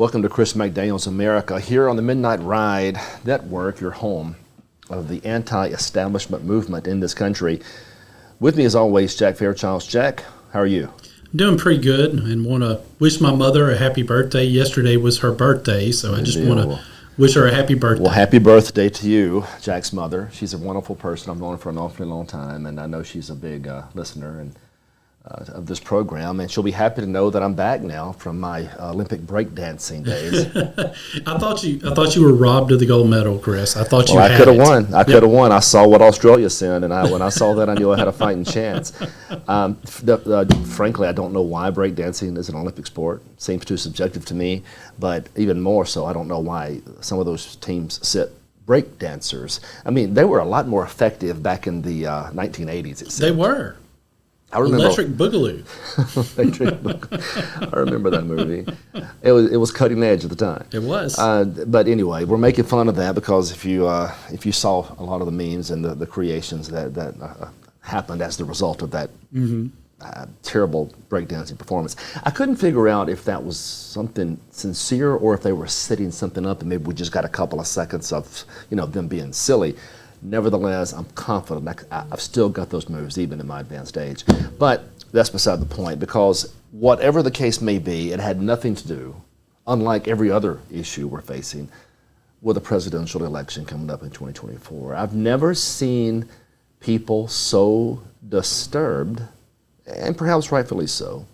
Welcome to Chris McDaniel's America, here on the Midnight Ride Network, your home of the anti-establishment movement in this country. With me, as always, Jack Fairchild. Jack, how are you? Doing pretty good, and want to wish my mother a happy birthday. Yesterday was her birthday, so I just want to wish her a happy birthday. Well, happy birthday to you, Jack's mother. She's a wonderful person. I've known her for an awfully long time, and I know she's a big listener of this program, and she'll be happy to know that I'm back now from my Olympic breakdancing days. I thought you were robbed of the gold medal, Chris. I thought you had I could have won. I could have won. I saw what Australia sent, and when I saw that, I knew I had a fighting chance. Frankly, I don't know why breakdancing is an Olympic sport. It seems too subjective to me, but even more so, I don't know why some of those teams sit break dancers. I mean, they were a lot more effective back in the 1980s. It seemed. They were. I remember Electric Boogaloo. I remember that movie. It was cutting edge at the time. It was. But anyway, we're making fun of that because if you saw a lot of the memes and the creations that happened as the result of that terrible breakdancing performance, I couldn't figure out if that was something sincere or if they were setting something up and maybe we just got a couple of seconds of them being silly. Nevertheless, I'm confident I've still got those moves even in my advanced age. But that's beside the point, because whatever the case may be, it had nothing to do, unlike every other issue we're facing, with a presidential election coming up in 2024. I've never seen people so disturbed, and perhaps rightfully so,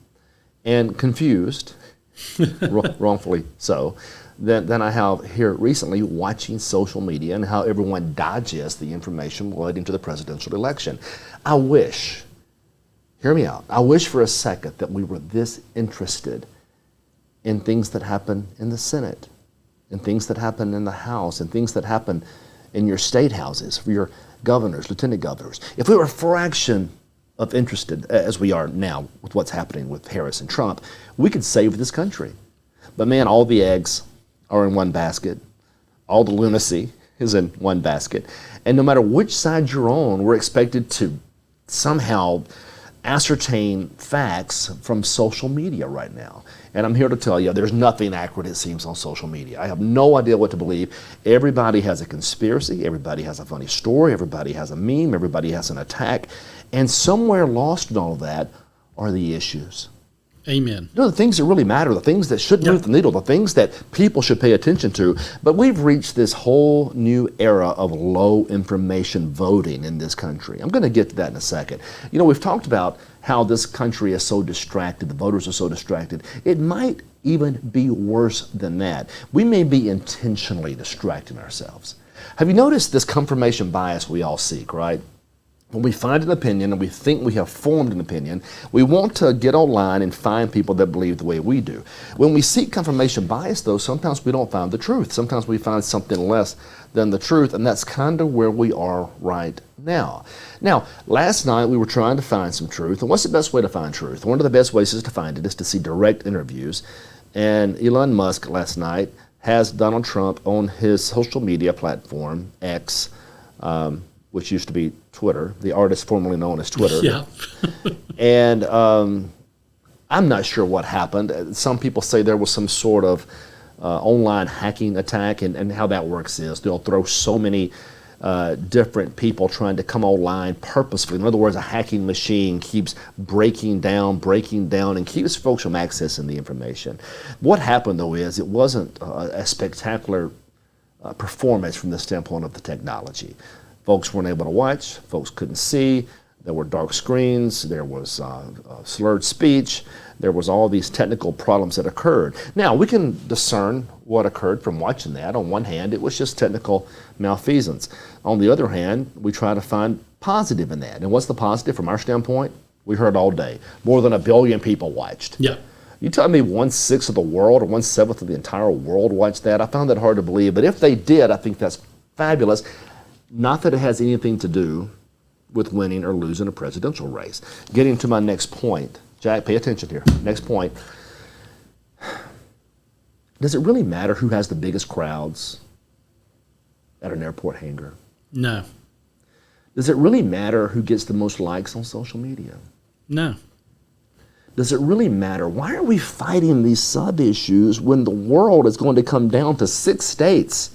and confused, wrongfully so, than I have here recently watching social media and how everyone digests the information relating to the presidential election. I wish, hear me out, I wish for a second that we were this interested in things that happen in the Senate, in things that happen in the House, and things that happen in your state houses, for your governors, lieutenant governors. If we were a fraction of interested, as we are now with what's happening with Harris and Trump, we could save this country. But man, all the eggs are in one basket. All the lunacy is in one basket. And no matter which side you're on, we're expected to somehow ascertain facts from social media right now. And I'm here to tell you, there's nothing accurate, it seems, on social media. I have no idea what to believe. Everybody has a conspiracy. Everybody has a funny story. Everybody has a meme. Everybody has an attack. And somewhere lost in all of that are the issues. Amen. The things that really matter, the things that should move the needle, the things that people should pay attention to. But we've reached this whole new era of low information voting in this country. I'm going to get to that in a second. We've talked about how this country is so distracted, the voters are so distracted. It might even be worse than that. We may be intentionally distracting ourselves. Have you noticed this confirmation bias we all seek, right? When we find an opinion and we think we have formed an opinion, we want to get online and find people that believe the way we do. When we seek confirmation bias, though, sometimes we don't find the truth. Sometimes we find something less than the truth, and that's kind of where we are right now. Now, last night we were trying to find some truth, and what's the best way to find truth? One of the best ways to find it is to see direct interviews, and Elon Musk last night has Donald Trump on his social media platform, X, which used to be Twitter, the artist formerly known as Twitter. Yeah. And I'm not sure what happened. Some people say there was some sort of online hacking attack, and how that works is they'll throw so many different people trying to come online purposefully. In other words, a hacking machine keeps breaking down, and keeps folks from accessing the information. What happened, though, is it wasn't a spectacular performance from the standpoint of the technology. Folks weren't able to watch, folks couldn't see, there were dark screens, there was slurred speech, there was all these technical problems that occurred. Now, we can discern what occurred from watching that. On one hand, it was just technical malfeasance. On the other hand, we try to find positive in that. And what's the positive from our standpoint? We heard all day. More than 1 billion people watched. Yeah. You tell me 1/6 of the world or 1/7 of the entire world watched that? I found that hard to believe, but if they did, I think that's fabulous. Not that it has anything to do with winning or losing a presidential race. Getting to my next point. Jack, pay attention here. Next point. Does it really matter who has the biggest crowds at an airport hangar? No. Does it really matter who gets the most likes on social media? No. does it really matter? Why are we fighting these sub-issues when the world is going to come down to 6 states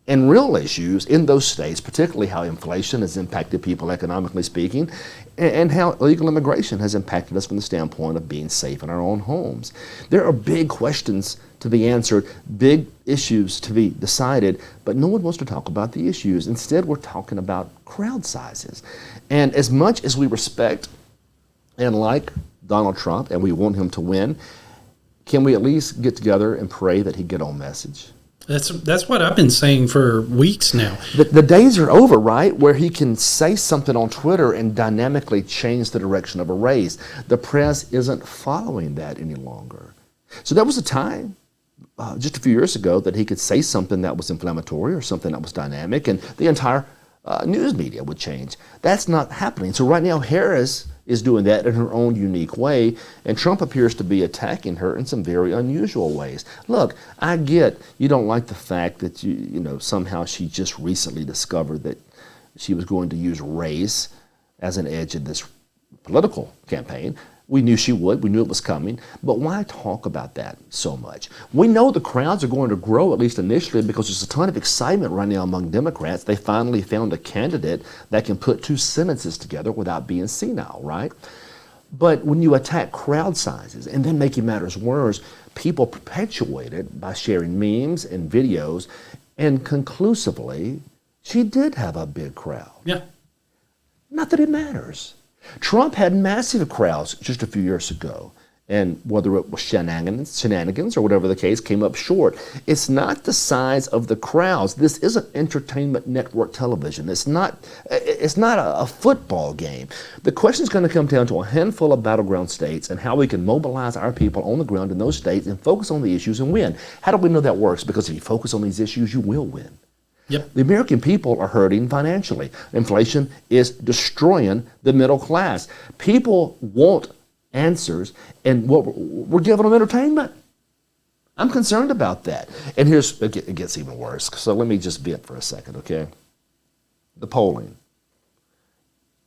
and real issues in those states, particularly how inflation has impacted people economically speaking, and how illegal immigration has impacted us from the standpoint of being safe in our own homes? There are big questions to be answered, big issues to be decided, but no one wants to talk about the issues. Instead, we're talking about crowd sizes. And as much as we respect and like Donald Trump and we want him to win, can we at least get together and pray that he get on message? That's what I've been saying for weeks now. The days are over, right, where he can say something on Twitter and dynamically change the direction of a race. The press isn't following that any longer. So there was a time just a few years ago that he could say something that was inflammatory or something that was dynamic, and the entire news media would change. That's not happening. So right now, Harris is doing that in her own unique way, and Trump appears to be attacking her in some very unusual ways. Look, I get you don't like the fact that you know somehow she just recently discovered that she was going to use race as an edge in this political campaign. We knew she would. We knew it was coming. But why talk about that so much? We know the crowds are going to grow, at least initially, because there's a ton of excitement right now among Democrats. They finally found a candidate that can put 2 sentences together without being senile, right? But when you attack crowd sizes and then making matters worse, people perpetuate it by sharing memes and videos. And conclusively, she did have a big crowd. Yeah. Not that it matters. Trump had massive crowds just a few years ago, and whether it was shenanigans or whatever the case, came up short. It's not the size of the crowds. This isn't entertainment network television. It's not a football game. The question is going to come down to a handful of battleground states and how we can mobilize our people on the ground in those states and focus on the issues and win. How do we know that works? Because if you focus on these issues, you will win. Yep. The American people are hurting financially. Inflation is destroying the middle class. People want answers, and we're giving them entertainment. I'm concerned about that. And it gets even worse. So let me just vent for a second, okay? The polling.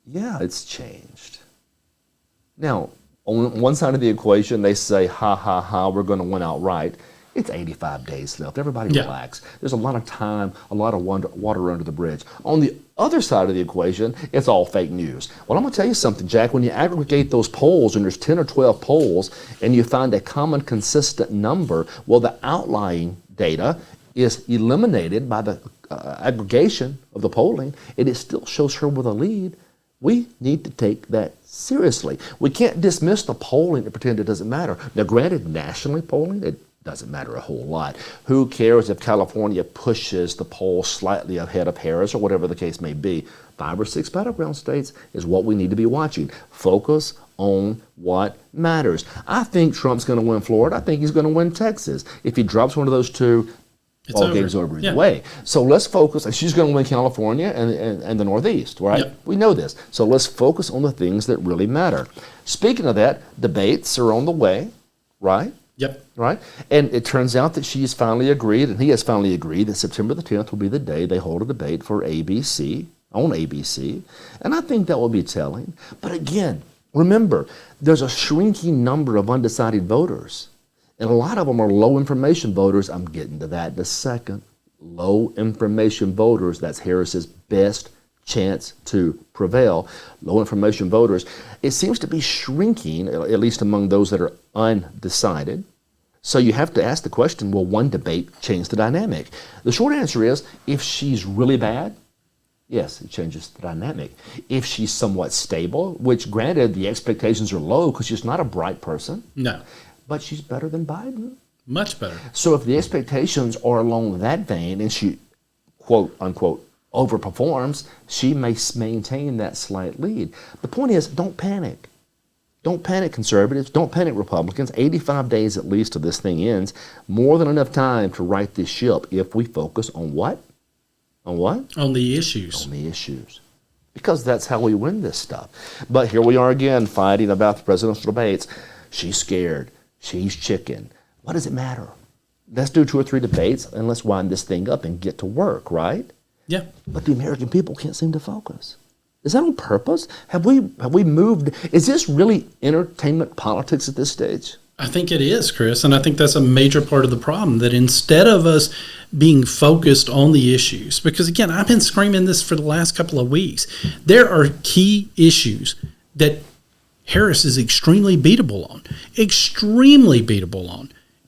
Yeah, it's changed. Now, on one side of the equation, they say, ha, ha, ha, we're going to win outright. It's 85 days left. Everybody relax. There's a lot of time, a lot of water under the bridge. On the other side of the equation, it's all fake news. Well, I'm going to tell you something, Jack. When you aggregate those polls, and there's 10 or 12 polls, and you find a common consistent number, well, the outlying data is eliminated by the aggregation of the polling, and it still shows her with a lead. We need to take that seriously. We can't dismiss the polling and pretend it doesn't matter. Now, granted, nationally polling, it doesn't matter a whole lot. Who cares if California pushes the poll slightly ahead of Harris or whatever the case may be? 5 or 6 battleground states is what we need to be watching. Focus on what matters. I think Trump's going to win Florida. I think he's going to win Texas. If he drops one of those 2, all game's over either way. So let's focus, and she's going to win California and the Northeast, right? Yep. We know this. So let's focus on the things that really matter. Speaking of that, debates are on the way, right? Yep. Right? And it turns out that she has finally agreed, and he has finally agreed, that September the 10th will be the day they hold a debate for ABC, on ABC. And I think that will be telling. But again, remember, there's a shrinking number of undecided voters. And a lot of them are low information voters. I'm getting to that in a second. Low information voters, that's Harris's best chance to prevail. Low information voters. It seems to be shrinking, at least among those that are undecided. So you have to ask the question, will one debate change the dynamic? The short answer is, if she's really bad, yes, it changes the dynamic. If she's somewhat stable, which granted the expectations are low because she's not a bright person. No. But she's better than Biden. Much better. So if the expectations are along that vein and she, quote unquote, overperforms, she may maintain that slight lead. The point is, don't panic. Don't panic, conservatives. Don't panic, Republicans. 85 days at least till this thing ends. More than enough time to right this ship if we focus on what? On what? On the issues. On the issues. Because that's how we win this stuff. But here we are again fighting about the presidential debates. She's scared. She's chicken. What does it matter? Let's do 2 or 3 debates and let's wind this thing up and get to work, right? Yeah. But the American people can't seem to focus. Is that on purpose? Have we moved? Is this really entertainment politics at this stage? I think it is, Chris, and I think that's a major part of the problem, that instead of us being focused on the issues, because again, I've been screaming this for the last couple of weeks, there are key issues that Harris is extremely beatable on.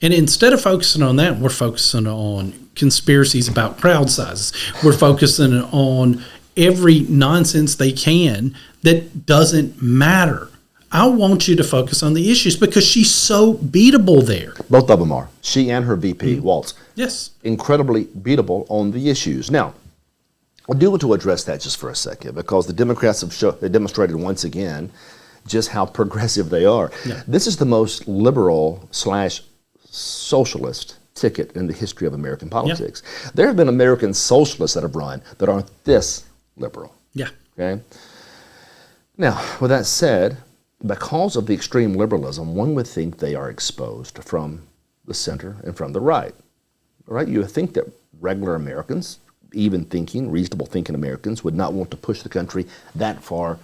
And instead of focusing on that, we're focusing on conspiracies about crowd sizes. We're focusing on every nonsense they can that doesn't matter. I want you to focus on the issues because she's so beatable there. Both of them are. She and her VP, Walz. Yes. Incredibly beatable on the issues. Now, I do want to address that just for a second because the Democrats have demonstrated once again just how progressive they are. Yeah. This is the most liberal / socialist ticket in the history of American politics. Yeah. There have been American socialists that have run that aren't this liberal. Yeah. Okay. Now, with that said, because of the extreme liberalism, one would think they are exposed from the center and from the right. Right? You would think that regular Americans, even thinking, reasonable thinking Americans, would not want to push the country that far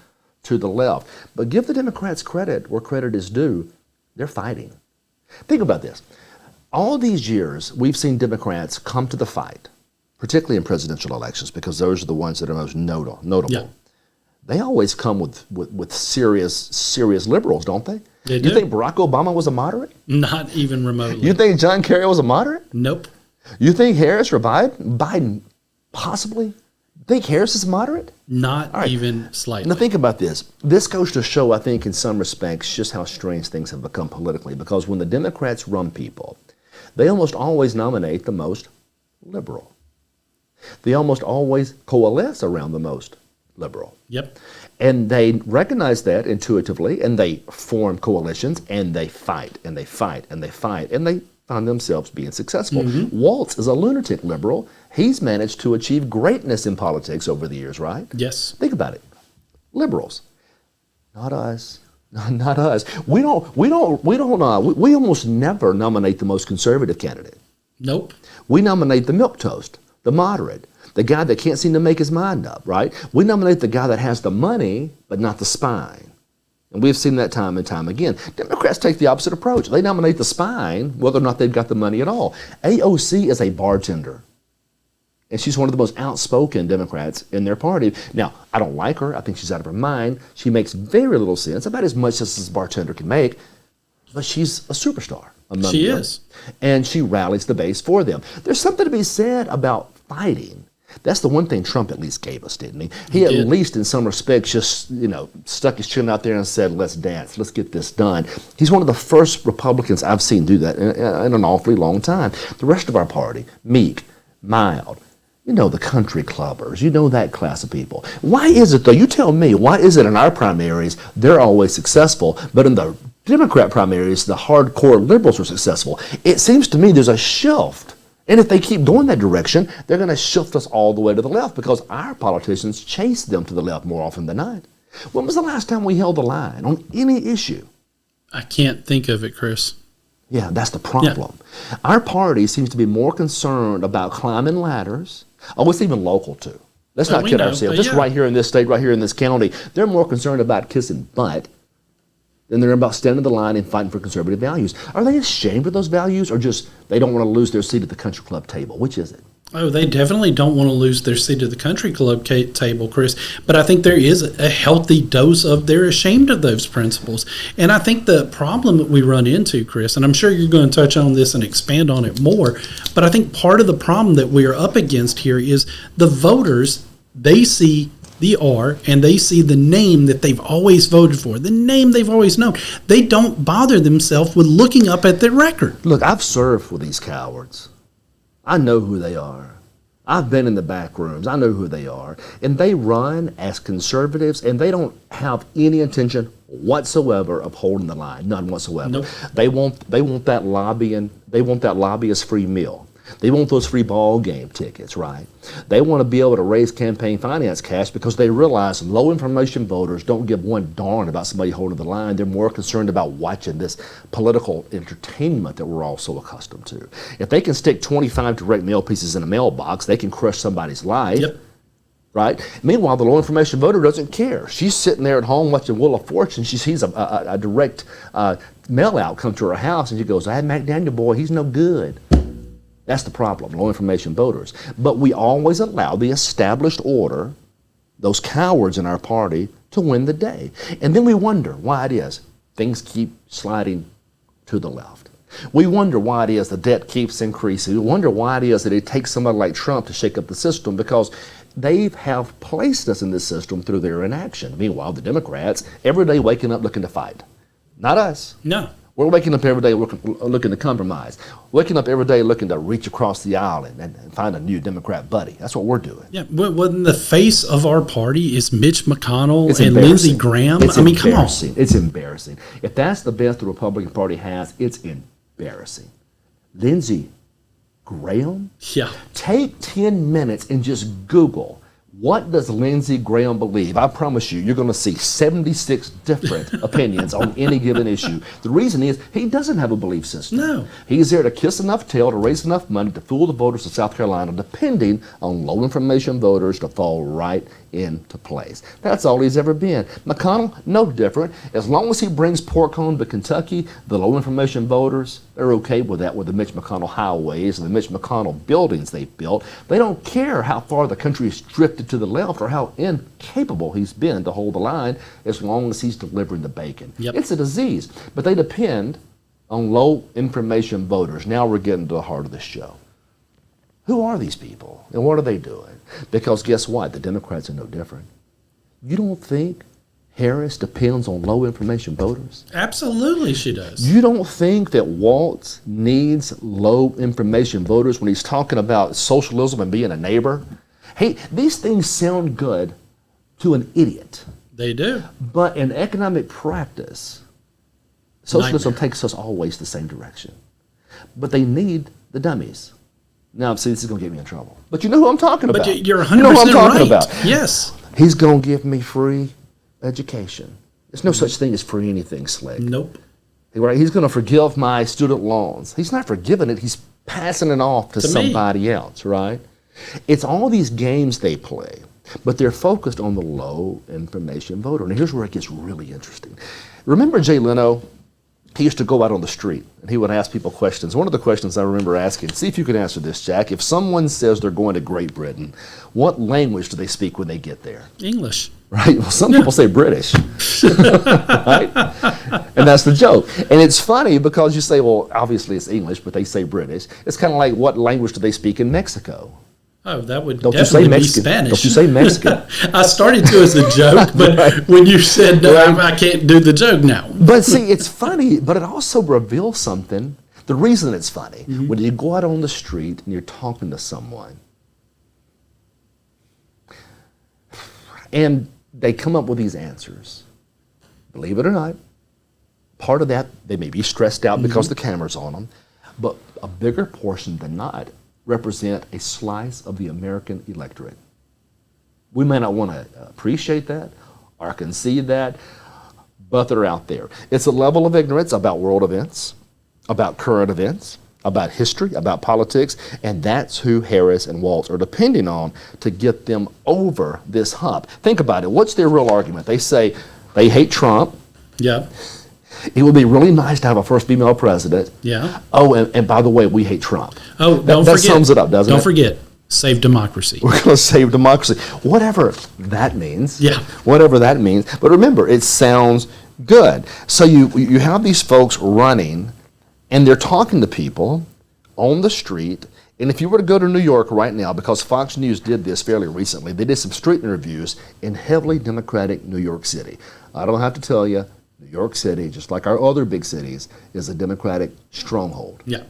to the left. But give the Democrats credit where credit is due. They're fighting. Think about this. All these years, we've seen Democrats come to the fight, particularly in presidential elections, because those are the ones that are most notable. Yeah. They always come with serious liberals, don't they? They do. You think Barack Obama was a moderate? Not even remotely. You think John Kerry was a moderate? Nope. You think Harris or Biden possibly? Think Harris is moderate? Not even slightly. Now think about this. This goes to show, I think, in some respects, just how strange things have become politically. Because when the Democrats run people, they almost always nominate the most liberal. They almost always coalesce around the most liberal. Yep. And they recognize that intuitively, and they form coalitions, and they fight, and they fight, and they fight, and they find themselves being successful. Mm-hmm. Walz is a lunatic liberal. He's managed to achieve greatness in politics over the years, right? Yes. Think about it. Liberals, not us. Not us. We almost never nominate the most conservative candidate. Nope. We nominate the milquetoast, the moderate, the guy that can't seem to make his mind up, right? We nominate the guy that has the money, but not the spine. And we've seen that time and time again. Democrats take the opposite approach. They nominate the spine, whether or not they've got the money at all. AOC is a bartender. And she's one of the most outspoken Democrats in their party. Now, I don't like her. I think she's out of her mind. She makes very little sense, about as much as this bartender can make. But she's a superstar among them. She is. And she rallies the base for them. There's something to be said about fighting. That's the one thing Trump at least gave us, didn't he? He at least, in some respects, just, stuck his chin out there and said, let's dance, let's get this done. He's one of the first Republicans I've seen do that in an awfully long time. The rest of our party, meek, mild, the country clubbers, that class of people. Why is it, though, you tell me, why is it in our primaries they're always successful, but in the Democrat primaries, the hardcore liberals are successful? It seems to me there's a shift. And if they keep going that direction, they're going to shift us all the way to the left because our politicians chase them to the left more often than not. When was the last time we held the line on any issue? I can't think of it, Chris. Yeah, that's the problem. Yeah. Our party seems to be more concerned about climbing ladders. Oh, it's even local, too. Let's not kid ourselves. Just right here in this state, right here in this county, they're more concerned about kissing butt than they're about standing the line and fighting for conservative values. Are they ashamed of those values or just they don't want to lose their seat at the country club table? Which is it? Oh, they definitely don't want to lose their seat at the country club table, Chris. But I think there is a healthy dose of they're ashamed of those principles. And I think the problem that we run into, Chris, and I'm sure you're going to touch on this and expand on it more, but I think part of the problem that we are up against here is the voters, they see the R, and they see the name that they've always voted for, the name they've always known. They don't bother themselves with looking up at their record. Look, I've served with these cowards. I know who they are. I've been in the back rooms. I know who they are. And they run as conservatives, and they don't have any intention whatsoever of holding the line, none whatsoever. Nope. They want that lobbying. They want that lobbyist free meal. They want those free ball game tickets, right? They want to be able to raise campaign finance cash because they realize low information voters don't give one darn about somebody holding the line. They're more concerned about watching this political entertainment that we're all so accustomed to. If they can stick 25 direct mail pieces in a mailbox, they can crush somebody's life. Yep. right? Meanwhile, the low information voter doesn't care. She's sitting there at home watching Wheel of Fortune. She sees a direct mail out come to her house, and she goes, "That McDaniel boy, he's no good." That's the problem, low information voters. But we always allow the established order, those cowards in our party, to win the day. And then we wonder why it is things keep sliding to the left. We wonder why it is the debt keeps increasing. We wonder why it is that it takes somebody like Trump to shake up the system, because they have placed us in this system through their inaction. Meanwhile, the Democrats, every day waking up looking to fight. Not us. No. We're waking up every day looking to compromise. Waking up every day looking to reach across the aisle and find a new Democrat buddy. That's what we're doing. Yeah, when the face of our party is Mitch McConnell It's and embarrassing. Lindsey Graham, It's I mean, come on. embarrassing. It's embarrassing. If that's the best the Republican Party has, it's embarrassing. Lindsey Graham? Yeah. Take 10 minutes and just Google, what does Lindsey Graham believe? I promise you, you're going to see 76 different opinions on any given issue. The reason is he doesn't have a belief system. No. He's there to kiss enough tail to raise enough money to fool the voters of South Carolina, depending on low information voters to fall right into place. That's all he's ever been. McConnell, no different. As long as he brings pork home to Kentucky, the low information voters, they're okay with that, with the Mitch McConnell highways and the Mitch McConnell buildings they've built. They don't care how far the country is drifted to the left or how incapable he's been to hold the line, as long as he's delivering the bacon. Yep. It's a disease, but they depend on low information voters. Now we're getting to the heart of the show. Who are these people and what are they doing? Because guess what? The Democrats are no different. You don't think Harris depends on low information voters? Absolutely she does. You don't think that Walz needs low information voters when he's talking about socialism and being a neighbor? Hey, these things sound good to an idiot. They do. But in economic practice, socialism Nightmare. takes us always the same direction. But they need the dummies. Now, see, this is going to get me in trouble. But you know who I'm talking about. But you're 100% You know who I'm talking right. about. Yes. He's going to give me free education. There's no such thing as free anything, Slick. Nope. Right? He's going to forgive my student loans. He's not forgiving it. He's passing it off to To me. somebody else, right? It's all these games they play, but they're focused on the low information voter. And here's where it gets really interesting. Remember Jay Leno? He used to go out on the street and he would ask people questions. One of the questions I remember asking, see if you can answer this, Jack. If someone says they're going to Great Britain, what language do they speak when they get there? English. Right? Well, some people say British, right? And that's the joke. And it's funny because you say, well, obviously it's English, but they say British. It's kind of like, what language do they speak in Mexico? Oh, that would Don't you say definitely be Mexican? Spanish. Don't you say Mexican? I started to as a joke, but Right. when you said no, Right. I can't do the joke now. But see, it's funny, but it also reveals something. The reason it's funny, when you go out on the street and you're talking to someone, and they come up with these answers, believe it or not, part of that, they may be stressed out because the camera's on them, but a bigger portion than not represent a slice of the American electorate. We may not want to appreciate that or concede that, but they're out there. It's a level of ignorance about world events, about current events, about history, about politics, and that's who Harris and Walz are depending on to get them over this hump. Think about it. What's their real argument? They say they hate Trump. Yeah. It would be really nice to have a first female president. Yeah. Oh, and by the way, we hate Trump. Oh, don't that forget. sums it up, doesn't it? Don't forget. Save democracy. We're going to save democracy. Whatever that means. Yeah. Whatever that means. But remember, it sounds good. So you have these folks running, and they're talking to people on the street. And if you were to go to New York right now, because Fox News did this fairly recently, they did some street interviews in heavily Democratic New York City. I don't have to tell you, New York City, just like our other big cities, is a Democratic stronghold. Yeah.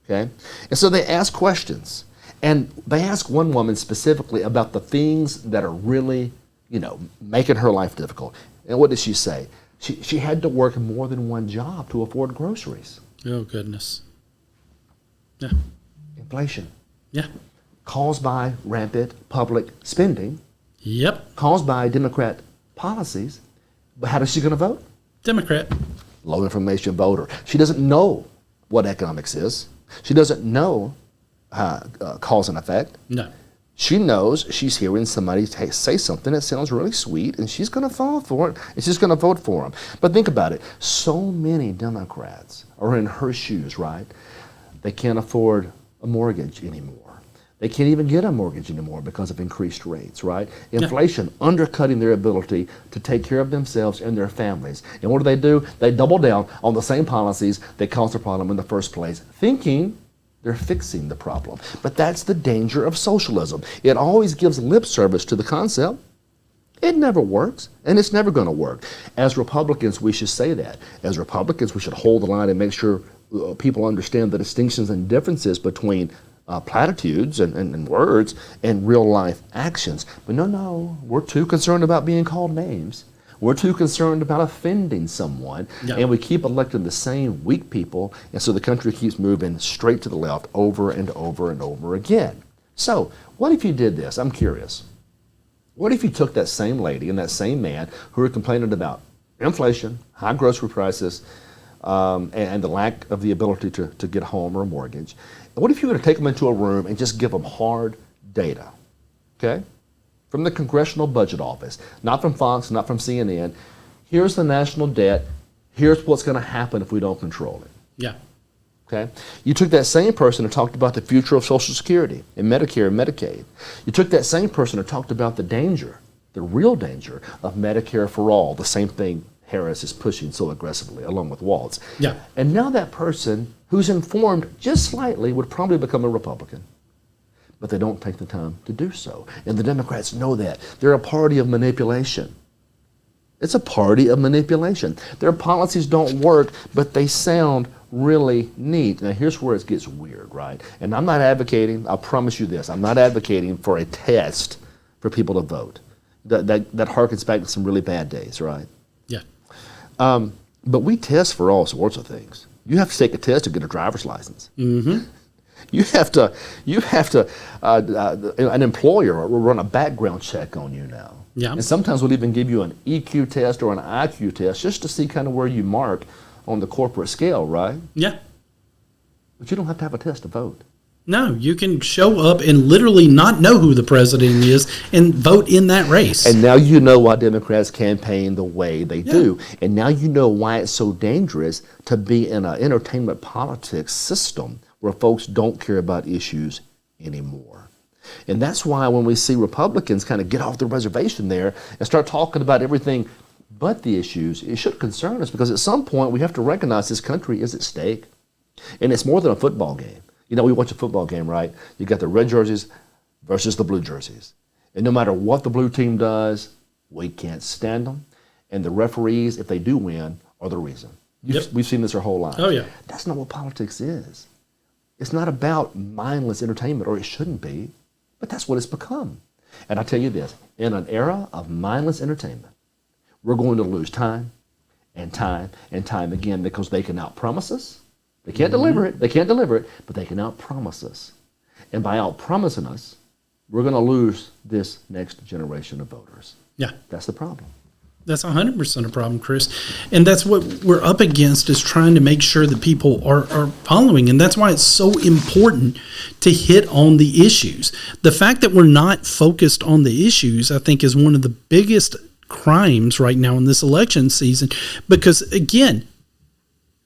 Okay? And so they ask questions. And they ask one woman specifically about the things that are really, making her life difficult. And what did she say? She had to work more than one job to afford groceries. Oh, goodness. Yeah. Inflation. Yeah. Caused by rampant public spending. Yep. Caused by Democrat policies. But how is she going to vote? Democrat. Low information voter. She doesn't know what economics is. She doesn't know cause and effect. No. She knows she's hearing somebody say something that sounds really sweet, and she's going to fall for it, and she's going to vote for him. But think about it. So many Democrats are in her shoes, right? They can't afford a mortgage anymore. They can't even get a mortgage anymore because of increased rates, right? Inflation undercutting their ability to take care of themselves and their families. And what do? They double down on the same policies that caused the problem in the first place, thinking they're fixing the problem. But that's the danger of socialism. It always gives lip service to the concept. It never works, and it's never going to work. As Republicans, we should say that. As Republicans, we should hold the line and make sure people understand the distinctions and differences between platitudes and words and real life actions. But no, we're too concerned about being called names. We're too concerned about offending someone, and we keep electing the same weak people, and so the country keeps moving straight to the left over and over and over again. So what if you did this? I'm curious. What if you took that same lady and that same man who are complaining about inflation, high grocery prices, and the lack of the ability to get a home or a mortgage? And what if you were to take them into a room and just give them hard data, okay? From the Congressional Budget Office, not from Fox, not from CNN. Here's the national debt. Here's what's going to happen if we don't control it. Yeah. Okay? You took that same person and talked about the future of Social Security and Medicare and Medicaid. You took that same person and talked about the danger, the real danger of Medicare for all, the same thing Harris is pushing so aggressively, along with Walz. Yeah. And now that person who's informed just slightly would probably become a Republican. But they don't take the time to do so. And the Democrats know that. They're a party of manipulation. It's a party of manipulation. Their policies don't work, but they sound really neat. Now, here's where it gets weird, right? And I'm not advocating, I'll promise you this, I'm not advocating for a test for people to vote. That harkens back to some really bad days, right? Yeah. But we test for all sorts of things. You have to take a test to get a driver's license. Mm-hmm. You have to, an employer will run a background check on you now. Yeah. And sometimes we'll even give you an EQ test or an IQ test just to see kind of where you mark on the corporate scale, right? Yeah. But you don't have to have a test to vote. No, you can show up and literally not know who the president is and vote in that race. And now you know why Democrats campaign the way they do. And now you know why it's so dangerous to be in an entertainment politics system where folks don't care about issues anymore. And that's why when we see Republicans kind of get off the reservation there and start talking about everything but the issues, it should concern us, because at some point we have to recognize this country is at stake. And it's more than a football game. You know, we watch a football game, right? You got the red jerseys versus the blue jerseys. And no matter what the blue team does, we can't stand them. And the referees, if they do win, are the reason. We've seen this our whole life. Oh, yeah. That's not what politics is. It's not about mindless entertainment, or it shouldn't be, but that's what it's become. And I tell you this, in an era of mindless entertainment, we're going to lose time and time and time again, because they can outpromise us. They can't deliver it. They can't deliver it, but they can outpromise us. And by outpromising us, we're going to lose this next generation of voters. Yeah. That's the problem. That's 100% a problem, Chris. And that's what we're up against, is trying to make sure that people are following. And that's why it's so important to hit on the issues. The fact that we're not focused on the issues, I think, is one of the biggest crimes right now in this election season. Because, again,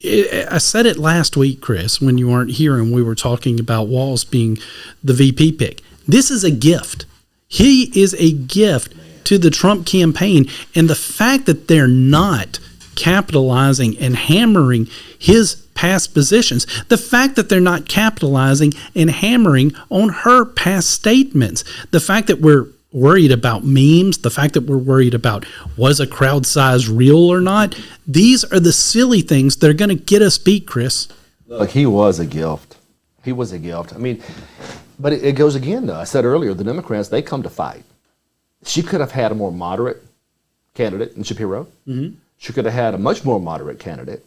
I said it last week, Chris, when you weren't here, and we were talking about Walz being the VP pick. This is a gift. He is a gift to the Trump campaign, and the fact that they're not capitalizing and hammering his past positions, the fact that they're not capitalizing and hammering on her past statements, the fact that we're worried about memes, the fact that we're worried about was a crowd size real or not, these are the silly things that are going to get us beat, Chris. Look, he was a gift. He was a gift. I mean, but it goes again, though. I said earlier, the Democrats, they come to fight. She could have had a more moderate candidate in Shapiro. Mm-hmm. She could have had a much more moderate candidate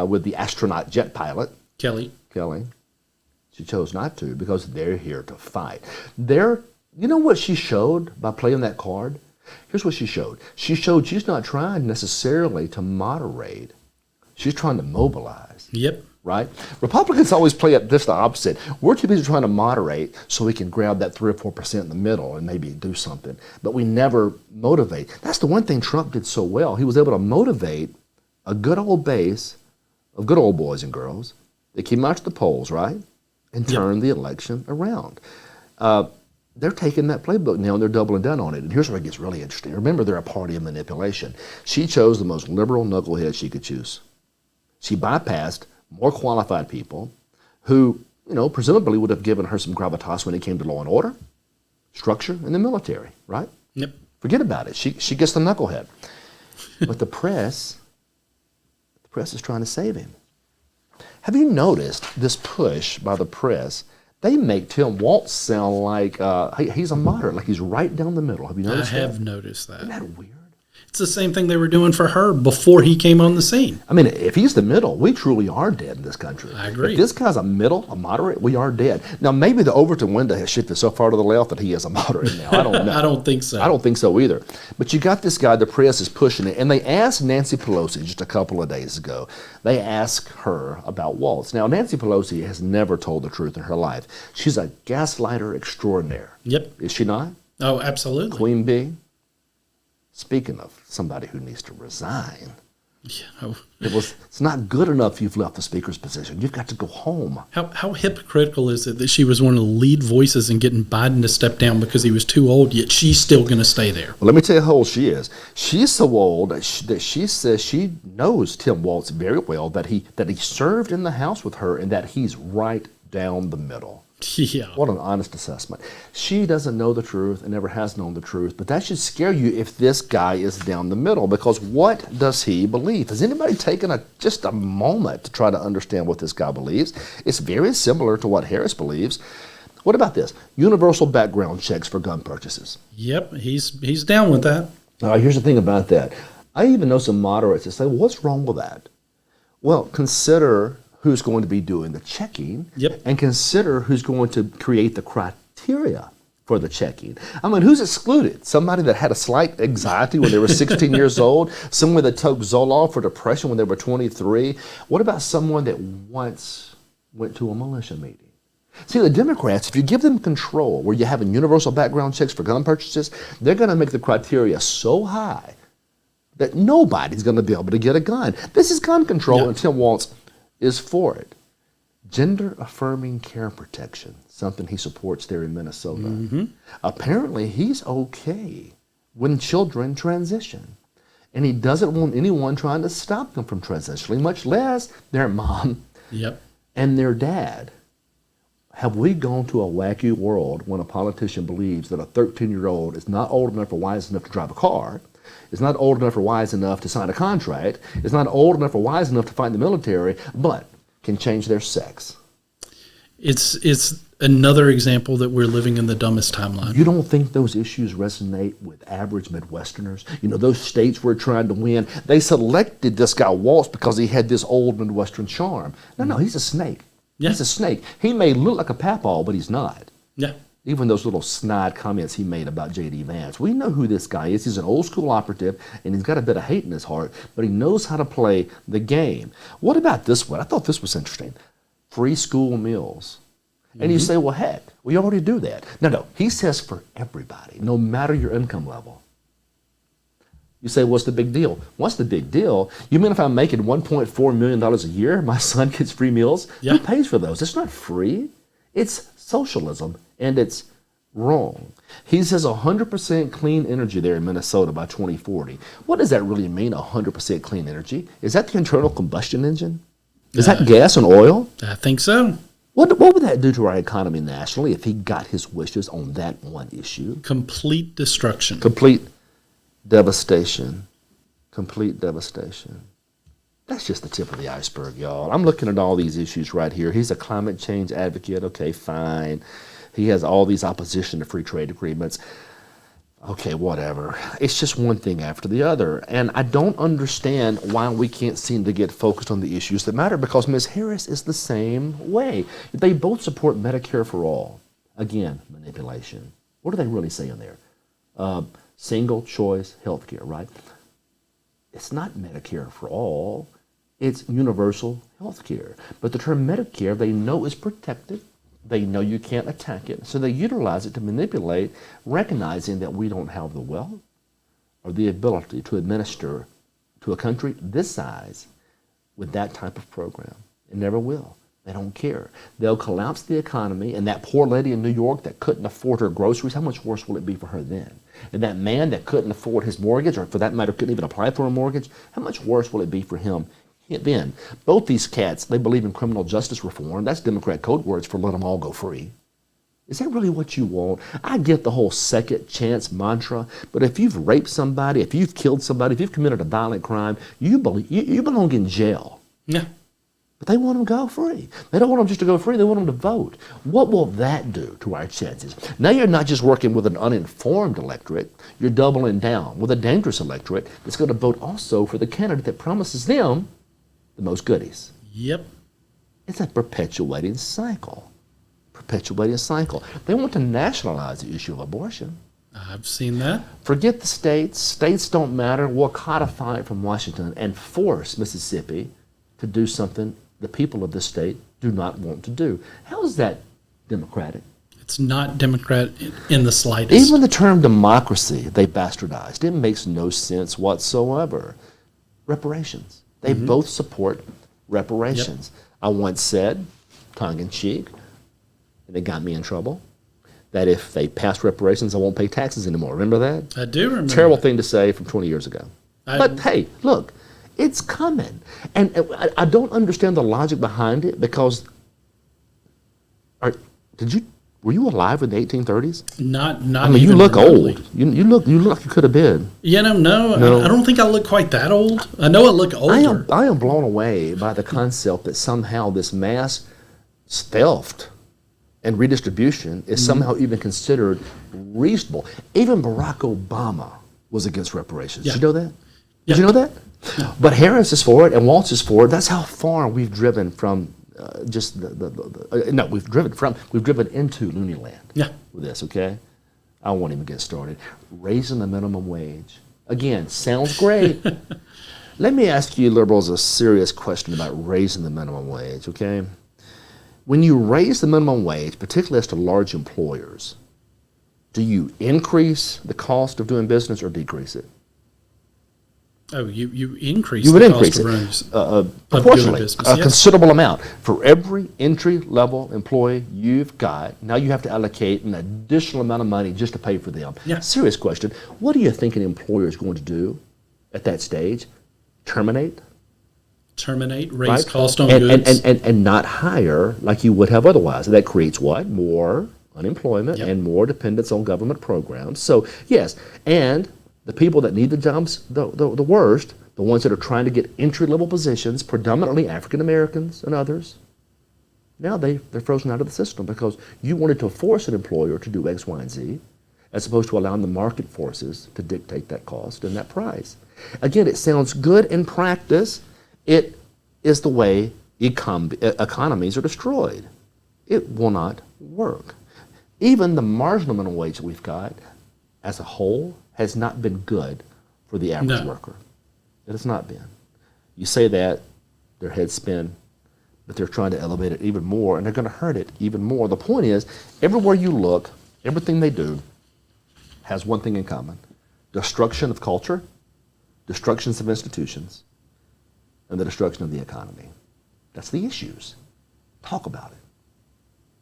with the astronaut jet pilot, Kelly. She chose not to, because they're here to fight. You know what she showed by playing that card? Here's what she showed. She showed she's not trying necessarily to moderate. She's trying to mobilize. Yep. right? Republicans always play it just the opposite. We're too busy trying to moderate so we can grab that 3 or 4% in the middle and maybe do something. But we never motivate. That's the one thing Trump did so well. He was able to motivate a good old base of good old boys and girls that came out to the polls, right? And turn the election around. They're taking that playbook now and they're doubling down on it. And here's where it gets really interesting. Remember, they're a party of manipulation. She chose the most liberal knucklehead she could choose. She bypassed more qualified people who, presumably would have given her some gravitas when it came to law and order, structure, and the military, right? Yep. Forget about it. She gets the knucklehead. But the press is trying to save him. Have you noticed this push by the press? They make Tim Walz sound like he's a moderate, like he's right down the middle. Have you noticed that? I have noticed that. Isn't that weird? It's the same thing they were doing for her before he came on the scene. I mean, if he's the middle, we truly are dead in this country. I agree. If this guy's a middle, a moderate, we are dead. Now, maybe the Overton window has shifted so far to the left that he is a moderate now. I don't know. I don't think so. I don't think so either. But you got this guy, the press is pushing it, and they asked Nancy Pelosi just a couple of days ago. They asked her about Walz. Now, Nancy Pelosi has never told the truth in her life. She's a gaslighter extraordinaire. Yep. Is she not? Oh, absolutely. Queen Bee? Speaking of somebody who needs to resign, Yeah. it's not good enough you've left the speaker's position. You've got to go home. How hypocritical is it that she was one of the lead voices in getting Biden to step down because he was too old, yet she's still going to stay there? Well, let me tell you how old she is. She's so old that she says she knows Tim Walz very well, that he served in the House with her and that he's right down the middle. Yeah. What an honest assessment. She doesn't know the truth and never has known the truth, but that should scare you if this guy is down the middle, because what does he believe? Has anybody taken just a moment to try to understand what this guy believes? It's very similar to what Harris believes. What about this? Universal background checks for gun purchases. Yep, he's down with that. All right, here's the thing about that. I even know some moderates that say, well, what's wrong with that? Well, consider who's going to be doing the checking, and consider who's going to create the criteria for the checking. I mean, who's excluded? Somebody that had a slight anxiety when they were 16 years old, someone that took Zoloft for depression when they were 23. What about someone that once went to a militia meeting? See, the Democrats, if you give them control where you have universal background checks for gun purchases, they're going to make the criteria so high that nobody's going to be able to get a gun. This is gun control, and Tim Walz is for it. Gender-affirming care protection, something he supports there in Minnesota. Mm-hmm. Apparently, he's okay when children transition. And he doesn't want anyone trying to stop them from transitioning, much less their mom and their dad. Have we gone to a wacky world when a politician believes that a 13-year-old is not old enough or wise enough to drive a car, is not old enough or wise enough to sign a contract, is not old enough or wise enough to fight in the military, but can change their sex? It's another example that we're living in the dumbest timeline. You don't think those issues resonate with average Midwesterners? You know, those states we're trying to win, they selected this guy Walz because he had this old Midwestern charm. No, he's a snake. Yeah. He's a snake. He may look like a papaw, but he's not. Yeah. Even those little snide comments he made about J.D. Vance. We know who this guy is. He's an old school operative, and he's got a bit of hate in his heart, but he knows how to play the game. What about this one? I thought this was interesting. Free school meals. And you say, well, heck, we already do that. No. He says for everybody, no matter your income level. You say, what's the big deal? What's the big deal? You mean if I'm making $1.4 million a year, my son gets free meals? Yeah. Who pays for those? It's not free. It's socialism, and it's wrong. He says 100% clean energy there in Minnesota by 2040. What does that really mean, 100% clean energy? Is that the internal combustion engine? Is that gas and oil? I think so. What would that do to our economy nationally if he got his wishes on that one issue? Complete destruction. Complete devastation. Complete devastation. That's just the tip of the iceberg, y'all. I'm looking at all these issues right here. He's a climate change advocate. Okay, fine. He has all these opposition to free trade agreements. Okay, whatever. It's just one thing after the other. And I don't understand why we can't seem to get focused on the issues that matter, because Ms. Harris is the same way. They both support Medicare for all. Again, manipulation. What do they really say in there? Single choice health care, right? It's not Medicare for all. It's universal health care. But the term Medicare, they know is protected. They know you can't attack it. So they utilize it to manipulate, recognizing that we don't have the wealth or the ability to administer to a country this size with that type of program. It never will. They don't care. They'll collapse the economy, and that poor lady in New York that couldn't afford her groceries, how much worse will it be for her then? And that man that couldn't afford his mortgage, or for that matter couldn't even apply for a mortgage, how much worse will it be for him then? Both these cats, they believe in criminal justice reform. That's Democrat code words for let them all go free. Is that really what you want? I get the whole second chance mantra, but if you've raped somebody, if you've killed somebody, if you've committed a violent crime, you belong in jail. Yeah. But they want them to go free. They don't want them just to go free. They want them to vote. What will that do to our chances? Now you're not just working with an uninformed electorate. You're doubling down with a dangerous electorate that's going to vote also for the candidate that promises them the most goodies. Yep. It's a perpetuating cycle. Perpetuating cycle. They want to nationalize the issue of abortion. I've seen that. Forget the states. States don't matter. We'll codify it from Washington and force Mississippi to do something the people of the state do not want to do. How is that democratic? It's not democratic in the slightest. Even the term democracy, they bastardized. It makes no sense whatsoever. Reparations. They both support reparations. Yep. I once said, tongue-in-cheek, and it got me in trouble, that if they pass reparations, I won't pay taxes anymore. Remember that? I do remember. Terrible thing to say from 20 years ago. But hey, look, it's coming. And I don't understand the logic behind it because, were you alive in the 1830s? Not. I mean, you look remotely old. You look like you could have been. No. I don't think I look quite that old. I know I look older. I am blown away by the concept that somehow this mass theft and redistribution is somehow even considered reasonable. Even Barack Obama was against reparations. Yeah. Did you know that? Yeah. Did you know that? Yeah. But Harris is for it and Walz is for it. That's how far we've driven from we've driven into loony land. Yeah. With this, okay? I won't even get started. Raising the minimum wage. Again, sounds great. Let me ask you liberals a serious question about raising the minimum wage, okay? When you raise the minimum wage, particularly as to large employers, do you increase the cost of doing business or decrease it? Oh, you increase you would the increase cost it of proportionally, business, a yes. considerable amount. For every entry-level employee you've got, now you have to allocate an additional amount of money just to pay for them. Yeah. Serious question. What do you think an employer is going to do at that stage? Terminate, raise right? cost on goods. And not hire like you would have otherwise. That creates what? More unemployment and more dependence on government programs. So, yes, and the people that need the jobs the worst, the ones that are trying to get entry-level positions, predominantly African Americans and others, now they're frozen out of the system because you wanted to force an employer to do X, Y, and Z, as opposed to allowing the market forces to dictate that cost and that price. Again, it sounds good in practice. It is the way economies are destroyed. It will not work. Even the marginal minimum wage that we've got as a whole has not been good for the average worker. It has not been. You say that, their heads spin, but they're trying to elevate it even more, and they're going to hurt it even more. The point is, everywhere you look, everything they do has one thing in common: destruction of culture, destructions of institutions, and the destruction of the economy. That's the issues. Talk about it.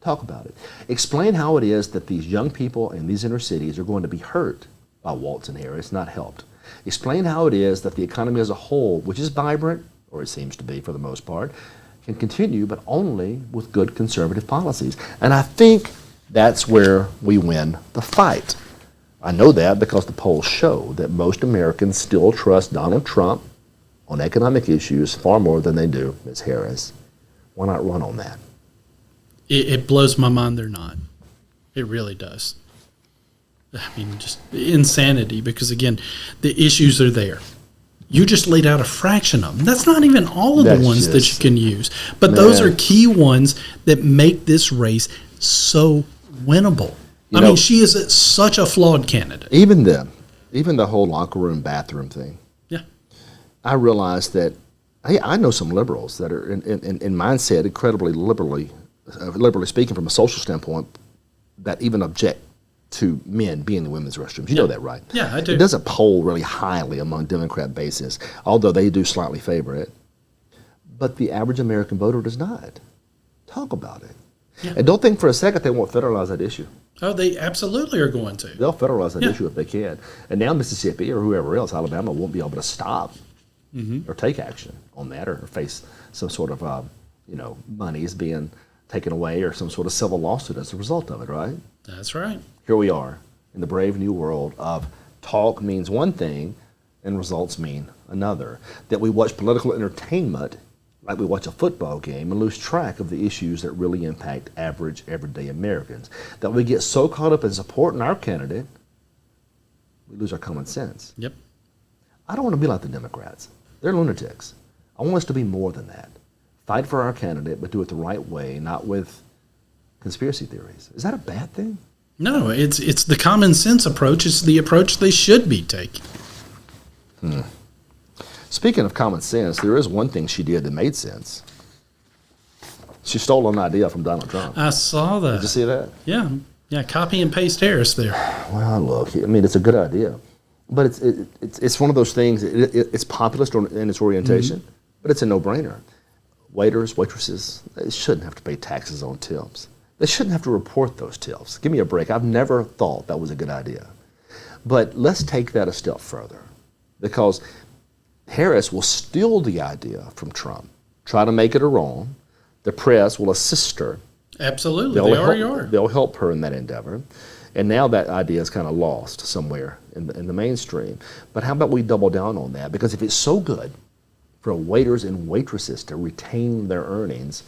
Talk about it. Explain how it is that these young people in these inner cities are going to be hurt by Walz and Harris, not helped. Explain how it is that the economy as a whole, which is vibrant, or it seems to be for the most part, can continue, but only with good conservative policies. And I think that's where we win the fight. I know that because the polls show that most Americans still trust Donald Trump on economic issues far more than they do Ms. Harris. Why not run on that? It blows my mind they're not. It really does. I mean, just insanity, because, again, the issues are there. You just laid out a fraction of them. That's not even all of the ones that you can use. But those are key ones that make this race so winnable. I mean, she is such a flawed candidate. Even the whole locker room, bathroom thing. Yeah. I realized that I know some liberals that are in mindset incredibly liberally speaking from a social standpoint, that even object to men being in the women's restrooms. You know that, right? Yeah, I do. It doesn't poll really highly among Democrat bases, although they do slightly favor it. But the average American voter does not. Talk about it. Yeah. And don't think for a second they won't federalize that issue. Oh, they absolutely are going to. They'll federalize that Yeah. issue if they can. And now Mississippi or whoever else, Alabama, won't be able to stop or take action on that or face some sort of, monies being taken away or some sort of civil lawsuit as a result of it, right? That's right. Here we are in the brave new world of talk means one thing and results mean another. That we watch political entertainment like we watch a football game and lose track of the issues that really impact average, everyday Americans. That we get so caught up in supporting our candidate, we lose our common sense. Yep. I don't want to be like the Democrats. They're lunatics. I want us to be more than that. Fight for our candidate, but do it the right way, not with conspiracy theories. Is that a bad thing? No, it's the common sense approach. It's the approach they should be taking. Speaking of common sense, there is one thing she did that made sense. She stole an idea from Donald Trump. I saw that. Did you see that? Yeah. Yeah, copy and paste Harris there. Well, look, I mean, it's a good idea. But it's one of those things, it's populist in its orientation, but it's a no-brainer. Waiters, waitresses, they shouldn't have to pay taxes on tips. They shouldn't have to report those tips. Give me a break. I've never thought that was a good idea. But let's take that a step further, because Harris will steal the idea from Trump, try to make it her own. The press will assist her. Absolutely, they already are. They'll help her in that endeavor. And now that idea is kind of lost somewhere in the mainstream. But how about we double down on that? Because if it's so good for waiters and waitresses to retain their earnings,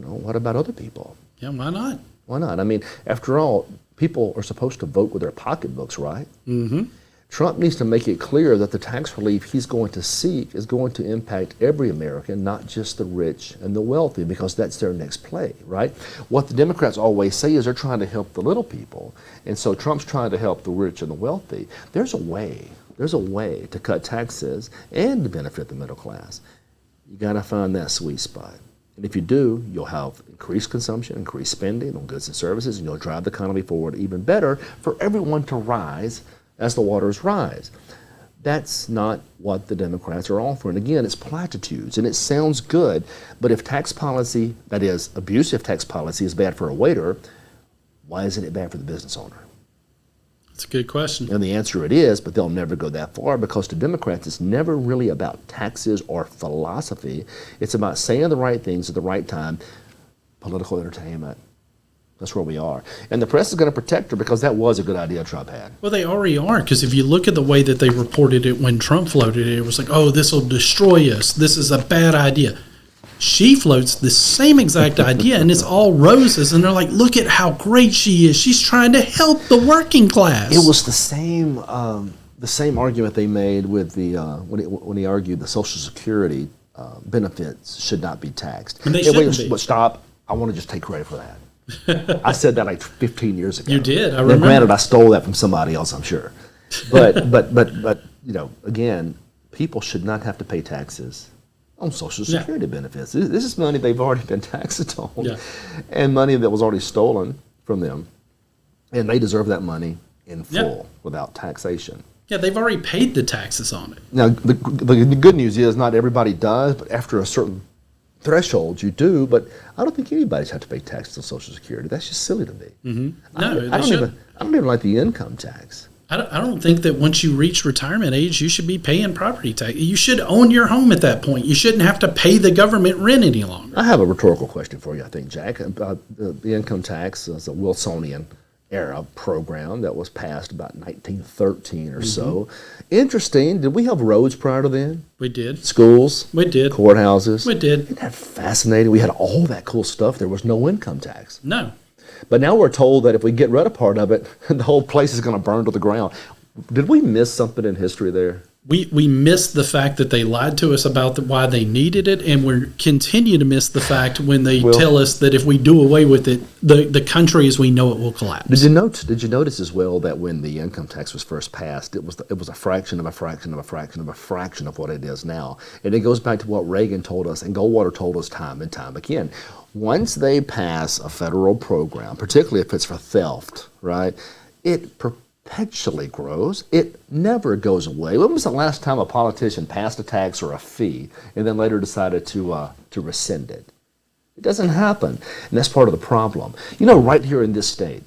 what about other people? Yeah, why not? Why not? I mean, after all, people are supposed to vote with their pocketbooks, right? Mm-hmm. Trump needs to make it clear that the tax relief he's going to seek is going to impact every American, not just the rich and the wealthy, because that's their next play, right? What the Democrats always say is they're trying to help the little people, and so Trump's trying to help the rich and the wealthy. There's a way to cut taxes and to benefit the middle class. You got to find that sweet spot. And if you do, you'll have increased consumption, increased spending on goods and services, and you'll drive the economy forward even better for everyone to rise as the waters rise. That's not what the Democrats are offering. Again, it's platitudes, and it sounds good, but if tax policy, that is, abusive tax policy, is bad for a waiter, why isn't it bad for the business owner? That's a good question. And the answer it is, but they'll never go that far, because to Democrats, it's never really about taxes or philosophy. It's about saying the right things at the right time, political entertainment. That's where we are. And the press is going to protect her because that was a good idea Trump had. Well, they already are, because if you look at the way that they reported it when Trump floated it, it was like, oh, this will destroy us. This is a bad idea. She floats the same exact idea, and it's all roses, and they're like, look at how great she is. She's trying to help the working class. It was the same argument they made with the when he argued the Social Security benefits should not be taxed. And they shouldn't be. But stop. I want to just take credit for that. I said that like 15 years ago. You did. I Now, remember. granted, I stole that from somebody else, I'm sure. But again, people should not have to pay taxes on Social Security benefits. This is money they've already been taxed on, and money that was already stolen from them, and they deserve that money in full without taxation. Yeah, they've already paid the taxes on it. Now, the good news is not everybody does, but after a certain threshold, you do. But I don't think anybody's have to pay taxes on Social Security. That's just silly to me. Mm-hmm. No, I don't even like the income tax. I don't think that once you reach retirement age, you should be paying property tax. You should own your home at that point. You shouldn't have to pay the government rent any longer. I have a rhetorical question for you, I think, Jack. The income tax is a Wilsonian era program that was passed about 1913 or so. Interesting. Did we have roads prior to then? We did. Schools? We did. Courthouses? We did. Isn't that fascinating? We had all that cool stuff. There was no income tax. No. But now we're told that if we get rid of part of it, the whole place is going to burn to the ground. Did we miss something in history there? we missed the fact that they lied to us about why they needed it, and we continue to miss the fact when they tell us that if we do away with it, the country as we know it will collapse. Did you notice as well that when the income tax was first passed, it was a fraction of a fraction of a fraction of a fraction of what it is now, and it goes back to what Reagan told us and Goldwater told us time and time again. Once they pass a federal program, particularly if it's for theft, right, it perpetually grows. It never goes away. When was the last time a politician passed a tax or a fee and then later decided to rescind it? It doesn't happen, and that's part of the problem. You know, right here in this state,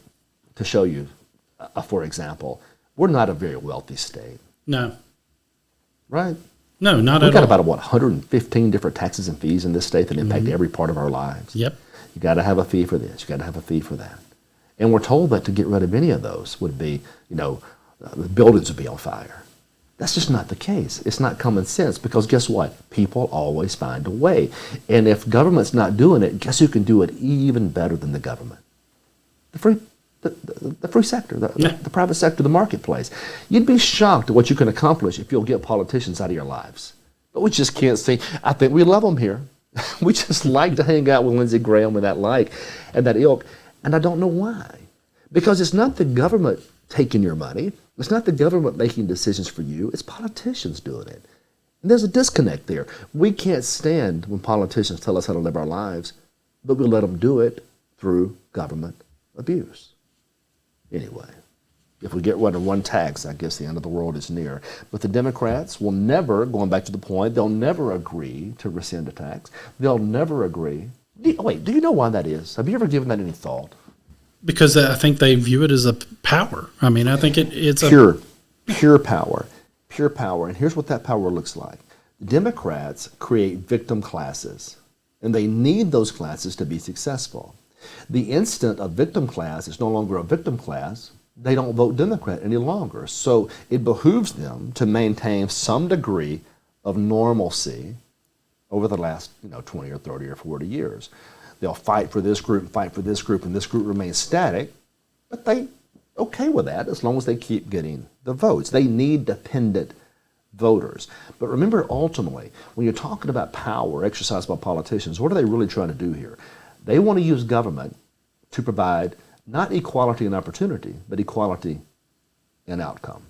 to show you, for example, we're not a very wealthy state. No. Right? No, not at all. We've got about, 115 different taxes and fees in this state that impact every part of our lives. Yep. You got to have a fee for this. You got to have a fee for that. And we're told that to get rid of any of those would be, the buildings would be on fire. That's just not the case. It's not common sense because guess what? People always find a way. And if government's not doing it, guess who can do it even better than the government? The free sector, the private sector, the marketplace. You'd be shocked at what you can accomplish if you'll get politicians out of your lives. But we just can't see. I think we love them here. We just like to hang out with Lindsey Graham and that ilk. And I don't know why. Because it's not the government taking your money. It's not the government making decisions for you. It's politicians doing it. And there's a disconnect there. We can't stand when politicians tell us how to live our lives, but we let them do it through government abuse. Anyway, if we get rid of one tax, I guess the end of the world is near. But the Democrats will never, going back to the point, they'll never agree to rescind a tax. They'll never agree. Do you know why that is? Have you ever given that any thought? Because I think they view it as a power. I mean, I think it's pure power. Pure power. And here's what that power looks like. The Democrats create victim classes, and they need those classes to be successful. The instant a victim class is no longer a victim class, they don't vote Democrat any longer. So it behooves them to maintain some degree of normalcy over the last 20 or 30 or 40 years. They'll fight for this group and fight for this group, and this group remains static, but they okay with that as long as they keep getting the votes. They need dependent voters. But remember, ultimately, when you're talking about power exercised by politicians, what are they really trying to do here? They want to use government to provide not equality and opportunity, but equality and outcome.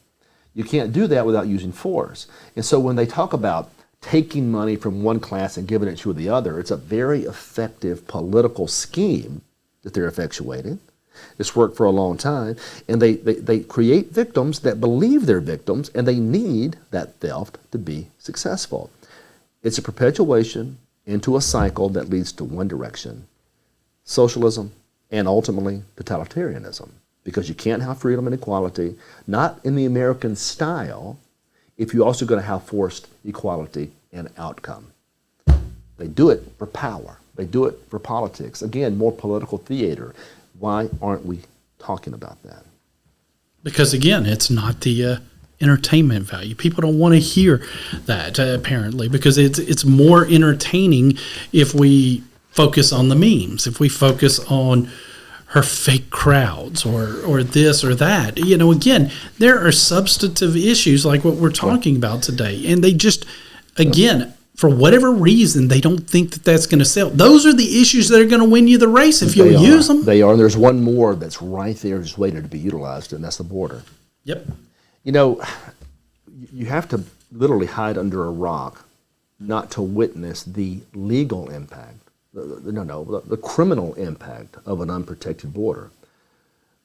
You can't do that without using force. And so when they talk about taking money from one class and giving it to the other, it's a very effective political scheme that they're effectuating. It's worked for a long time, and they create victims that believe they're victims, and they need that theft to be successful. It's a perpetuation into a cycle that leads to one direction: socialism and ultimately totalitarianism, because you can't have freedom and equality, not in the American style, if you're also going to have forced equality and outcome. They do it for power. They do it for politics. Again, more political theater. Why aren't we talking about that? Because, again, it's not the entertainment value. People don't want to hear that, apparently, because it's more entertaining if we focus on the memes, if we focus on her fake crowds or this or that. Again, there are substantive issues like what we're talking about today. And they just, again, for whatever reason, they don't think that that's going to sell. Those are the issues that are going to win you the race if you'll use them. They are. And there's one more that's right there just waiting to be utilized, and that's the border. Yep. You have to literally hide under a rock not to witness the legal impact. The criminal impact of an unprotected border.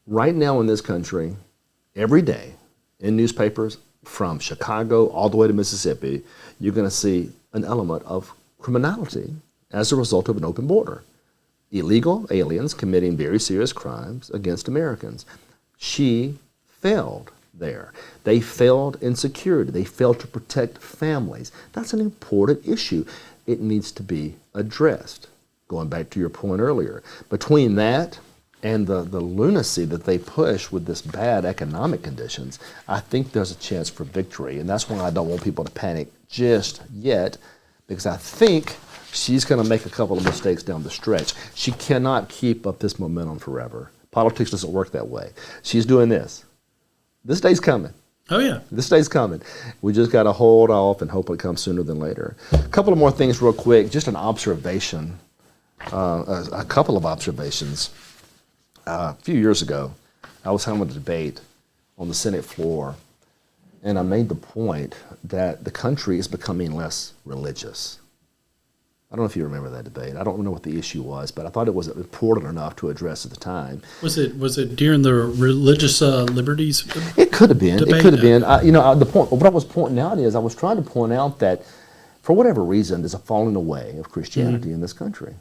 Right now in this country, every day in newspapers from Chicago all the way to Mississippi, you're going to see an element of criminality as a result of an open border. Illegal aliens committing very serious crimes against Americans. She failed there. They failed in security. They failed to protect families. That's an important issue. It needs to be addressed. Going back to your point earlier, between that and the lunacy that they push with this bad economic conditions, I think there's a chance for victory. And that's why I don't want people to panic just yet, because I think she's going to make a couple of mistakes down the stretch. She cannot keep up this momentum forever. Politics doesn't work that way. She's doing this. This day's coming. Oh, yeah. This day's coming. We just got to hold off and hope it comes sooner than later. A couple of more things real quick. Just an observation, a couple of observations. A few years ago, I was having a debate on the Senate floor, and I made the point that the country is becoming less religious. I don't know if you remember that debate. I don't know what the issue was, but I thought it was important enough to address at the time. Was it during the religious liberties? It could have been. Debate? It could have been. The point. What I was pointing out is I was trying to point out that, for whatever reason, there's a falling away of Christianity in this country,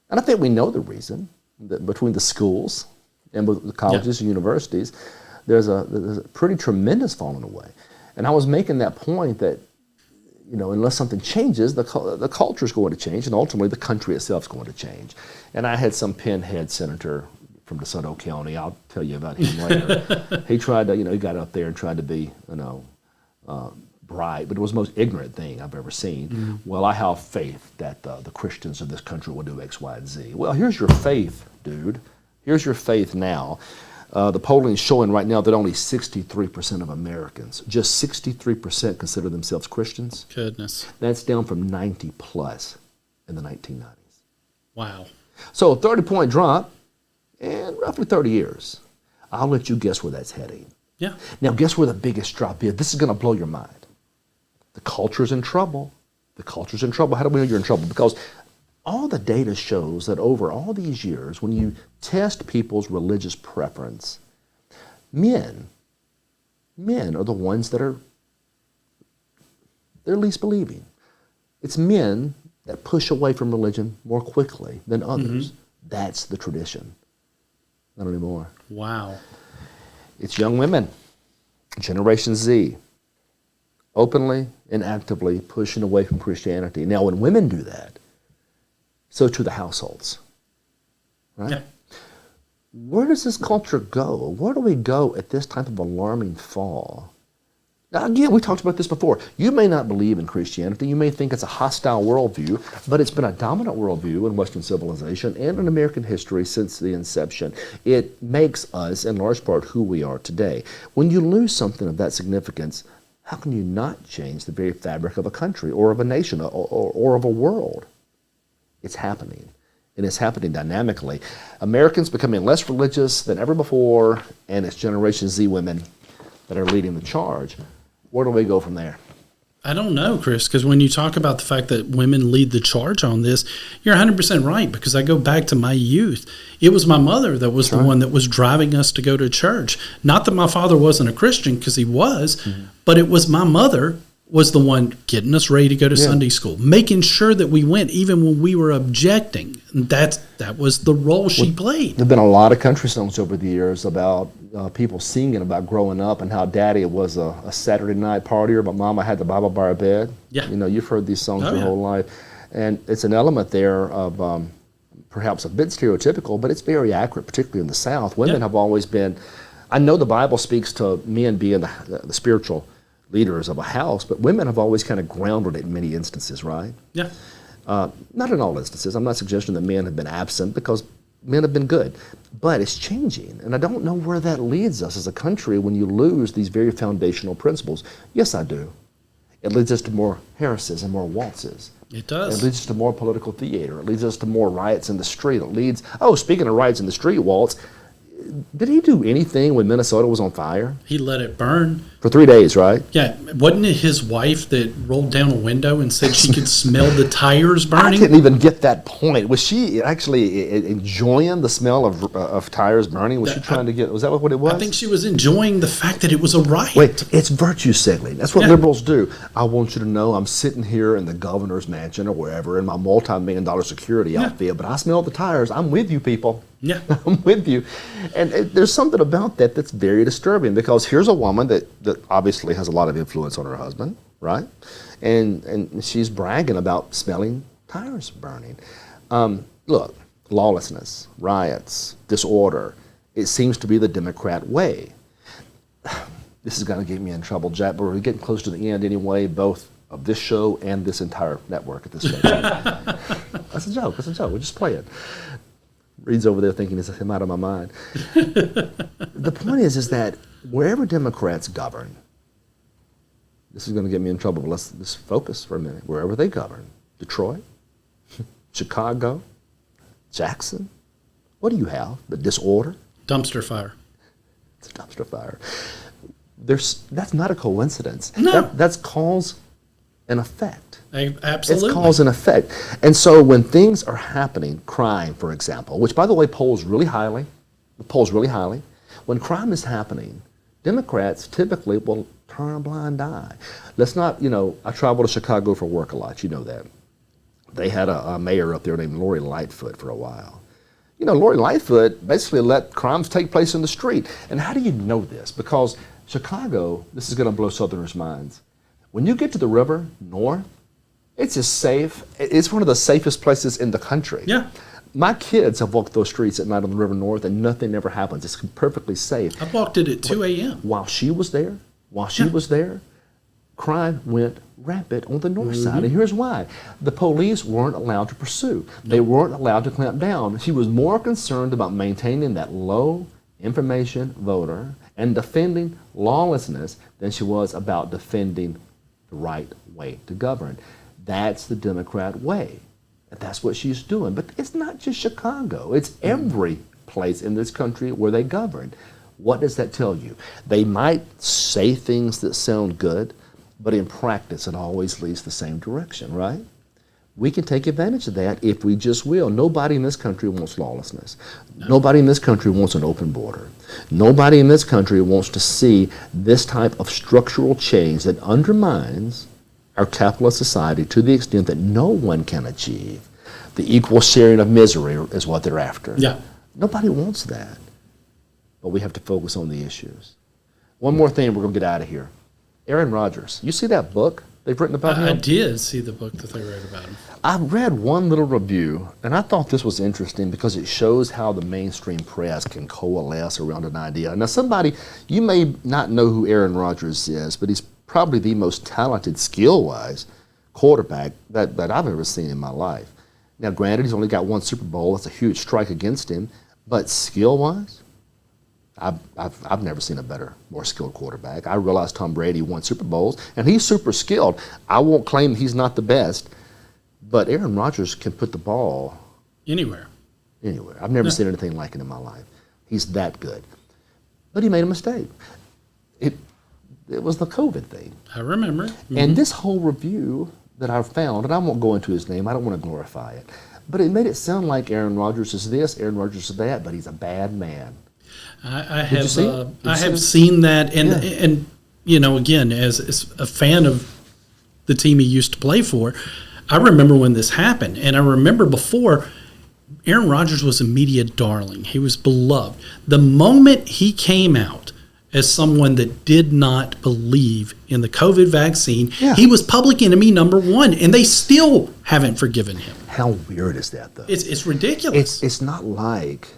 and I think we know the reason. That between the schools and the colleges and universities, there's a pretty tremendous falling away, and I was making that point that, unless something changes, the culture is going to change, and ultimately the country itself is going to change. And I had some pinhead senator from DeSoto County. I'll tell you about him later. He tried to, he got up there and tried to be, bright, but it was the most ignorant thing I've ever seen. Mm-hmm. Well, I have faith that the Christians of this country will do X, Y, and Z. Well, here's your faith, dude. Here's your faith now. The polling is showing right now that only 63% of Americans, just 63%, consider themselves Christians. Goodness. That's down from 90 plus in the 1990s. Wow. So a 30-point drop in roughly 30 years. I'll let you guess where that's heading. Yeah. Now, guess where the biggest drop is? This is going to blow your mind. The culture's in trouble. The culture's in trouble. How do we know you're in trouble? Because all the data shows that over all these years, when you test people's religious preference, men are the ones that they're least believing. It's men that push away from religion more quickly than others. Mm-hmm. That's the tradition. Not anymore. Wow. It's young women, Generation Z, openly and actively pushing away from Christianity. Now, when women do that, so too the households, right? Yeah. Where does this culture go? Where do we go at this type of alarming fall? Now, again, we talked about this before. You may not believe in Christianity. You may think it's a hostile worldview, but it's been a dominant worldview in Western civilization and in American history since the inception. It makes us, in large part, who we are today. When you lose something of that significance, how can you not change the very fabric of a country or of a nation or of a world? It's happening, and it's happening dynamically. Americans becoming less religious than ever before, and it's Generation Z women that are leading the charge. Where do we go from there? I don't know, Chris, because when you talk about the fact that women lead the charge on this, you're 100% right, because I go back to my youth. It was my mother that was the one that was driving us to go to church. Not that my father wasn't a Christian, because he was, but it was my mother was the one getting us ready to go to Sunday school, making sure that we went even when we were objecting. And that was the role she played. There have been a lot of country songs over the years about people singing about growing up and how daddy was a Saturday night partier, but mama had the Bible by her bed. Yeah. You've heard these songs your whole life. And it's an element there of perhaps a bit stereotypical, but it's very accurate, particularly in the South. Women have always been, I know the Bible speaks to men being the spiritual leaders of a house, but women have always kind of grounded it in many instances, right? Yeah. Not in all instances. I'm not suggesting that men have been absent, because men have been good. But it's changing, and I don't know where that leads us as a country when you lose these very foundational principles. Yes, I do. It leads us to more Harrises and more Waltzes. It does. It leads us to more political theater. It leads us to more riots in the street. Speaking of riots in the street, Waltz, did he do anything when Minnesota was on fire? He let it burn. For 3 days, right? Yeah. Wasn't it his wife that rolled down a window and said she could smell the tires burning? I didn't even get that point. Was she actually enjoying the smell of tires burning? Was she trying to get, was that what it was? I think she was enjoying the fact that it was a riot. Wait, it's virtue signaling. That's what liberals do. I want you to know I'm sitting here in the governor's mansion or wherever in my multi-million-dollar security outfit, but I smell the tires. I'm with you, people. Yeah. I'm with you. And there's something about that that's very disturbing, because here's a woman that obviously has a lot of influence on her husband, right? And she's bragging about smelling tires burning. Look, lawlessness, riots, disorder, it seems to be the Democrat way. This is going to get me in trouble, Jack, but we're getting close to the end anyway, both of this show and this entire network at this stage. That's a joke. We'll just play it. Reed's over there thinking, I'm out of my mind. The point is that wherever Democrats govern, this is going to get me in trouble, but let's focus for a minute. Wherever they govern, Detroit, Chicago, Jackson, what do you have? The disorder? Dumpster fire. It's a dumpster fire. That's not a coincidence. No. That's cause and effect. Absolutely. It's cause and effect. And so when things are happening, crime, for example, which, by the way, polls really highly. When crime is happening, Democrats typically will turn a blind eye. Let's not, I travel to Chicago for work a lot. You know that. They had a mayor up there named Lori Lightfoot for a while. Lori Lightfoot basically let crimes take place in the street. And how do you know this? Because Chicago, this is going to blow Southerners' minds. When you get to the river north, it's as safe. It's one of the safest places in the country. Yeah. My kids have walked those streets at night on the river north, and nothing ever happens. It's perfectly safe. I walked it at 2 a.m. While she was there, crime went rampant on the north side. And here's why. The police weren't allowed to pursue. They weren't allowed to clamp down. She was more concerned about maintaining that low information voter and defending lawlessness than she was about defending the right way to govern. That's the Democrat way. That's what she's doing. But it's not just Chicago. It's every place in this country where they govern. What does that tell you? They might say things that sound good, but in practice it always leads the same direction, right? We can take advantage of that if we just will. Nobody in this country wants lawlessness. No. Nobody in this country wants an open border. Nobody in this country wants to see this type of structural change that undermines our capitalist society to the extent that no one can achieve. The equal sharing of misery is what they're after. Yeah. Nobody wants that. But we have to focus on the issues. One more thing, we're going to get out of here. Aaron Rodgers, you see that book they've written about him? I did see the book that they wrote about him. I read one little review, and I thought this was interesting because it shows how the mainstream press can coalesce around an idea. Now, you may not know who Aaron Rodgers is, but he's probably the most talented, skill-wise quarterback that I've ever seen in my life. Now, granted, he's only got one Super Bowl. That's a huge strike against him. But skill-wise, I've never seen a better, more skilled quarterback. I realize Tom Brady won Super Bowls, and he's super skilled. I won't claim he's not the best, but Aaron Rodgers can put the ball anywhere. I've never seen anything like it in my life. He's that good. But he made a mistake. It was the COVID thing. I remember. Mm-hmm. And this whole review that I found, and I won't go into his name, I don't want to glorify it, but it made it sound like Aaron Rodgers is this, Aaron Rodgers is that, but he's a bad man. I have seen that, and again, as a fan of the team he used to play for, I remember when this happened, and I remember before, Aaron Rodgers was a media darling. He was beloved. The moment he came out as someone that did not believe in the COVID vaccine, he was public enemy number one, and they still haven't forgiven him. How weird is that, though? It's ridiculous. It's not like